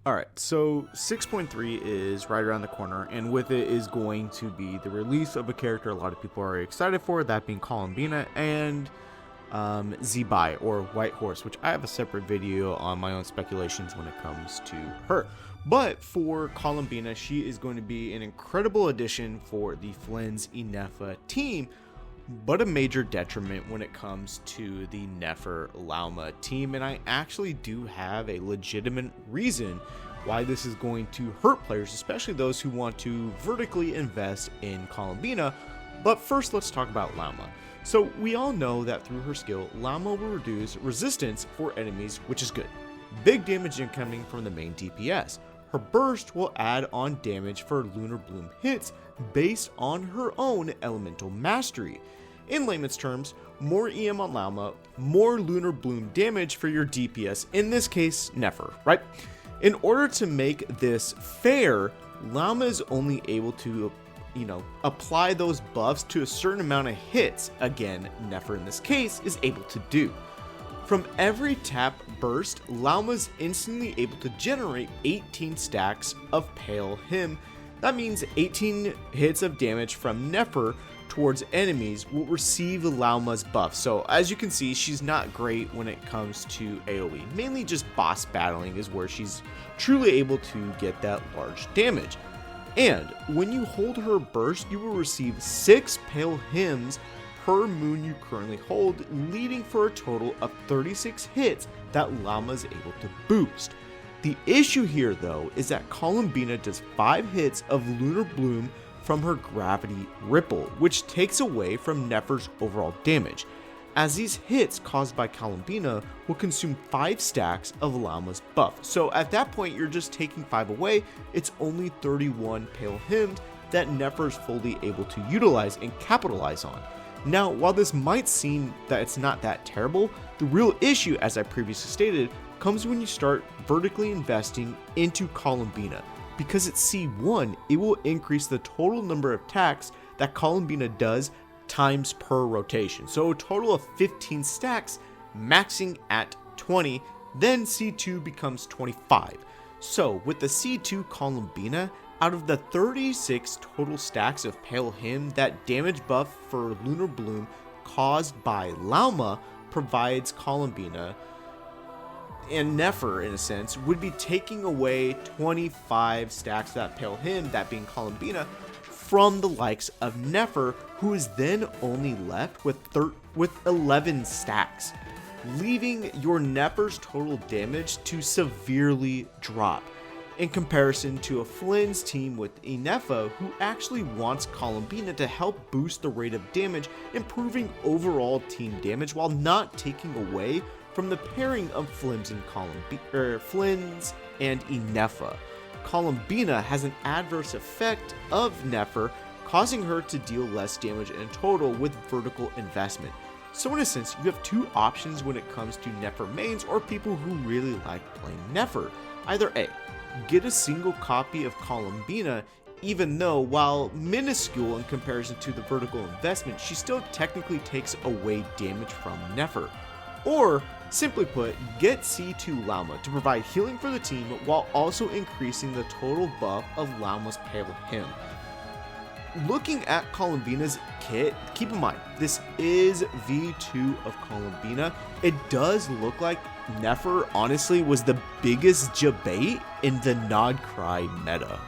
Alright, so 6.3 is right around the corner, and with it is going to be the release of a character a lot of people are excited for, that being Columbina and Zebai, or White Horse, which I have a separate video on my own speculations when it comes to her. But for Columbina, she is going to be an incredible addition for the Flynn's Inefa team, but a major detriment when it comes to the Nefer Lauma team, and I actually do have a legitimate reason why this is going to hurt players, especially those who want to vertically invest in Columbina. But first, let's talk about Lauma. So we all know that through her skill, Lauma will reduce resistance for enemies, which is good. Big damage incoming from the main DPS. Her burst will add on damage for Lunar-Bloom hits based on her own elemental mastery. In layman's terms, more EM on Lauma, more Lunar-Bloom damage for your DPS, in this case, Nefer, right? In order to make this fair, Lauma is only able to, apply those buffs to a certain amount of hits. Again, Nefer in this case is able to do. From every tap burst, Lauma is instantly able to generate 18 stacks of Pale Hymn. That means 18 hits of damage from Nefer towards enemies will receive Lauma's buff. So as you can see, she's not great when it comes to AoE. Mainly just boss battling is where she's truly able to get that large damage. And when you hold her burst, you will receive 6 Pale Hymns per moon you currently hold, leading for a total of 36 hits that Lauma is able to boost. The issue here though is that Columbina does 5 hits of Lunar-Bloom from her Gravity Ripple, which takes away from Nefer's overall damage, as these hits caused by Columbina will consume 5 stacks of Lauma's buff. So at that point, you're just taking 5 away. It's only 31 Pale Hymns that Nefer's fully able to utilize and capitalize on. Now, while this might seem that it's not that terrible, the real issue, as I previously stated, comes when you start vertically investing into Columbina. Because at C1, it will increase the total number of attacks that Columbina does times per rotation. So a total of 15 stacks, maxing at 20, then C2 becomes 25. So with the C2 Columbina, out of the 36 total stacks of Pale Hymn, that damage buff for Lunar-Bloom caused by Lauma provides Columbina, and Nefer, in a sense, would be taking away 25 stacks of that Pale Hymn, that being Columbina, from the likes of Nefer, who is then only left with 11 stacks, leaving your Nefer's total damage to severely drop, in comparison to a Flynn's team with Inefa, who actually wants Columbina to help boost the rate of damage, improving overall team damage while not taking away from the pairing of Flynn's and Inefa. Columbina has an adverse effect of Nefer, causing her to deal less damage in total with vertical investment. So in a sense, you have 2 options when it comes to Nefer mains or people who really like playing Nefer. Either A, get a single copy of Columbina, even though while minuscule in comparison to the vertical investment, she still technically takes away damage from Nefer. Or, simply put, get C2 Lauma to provide healing for the team while also increasing the total buff of Lauma's Pale Hymn. Looking at Columbina's kit, keep in mind, this is V2 of Columbina. It does look like Nefer honestly was the biggest debate in the Nod Cry meta.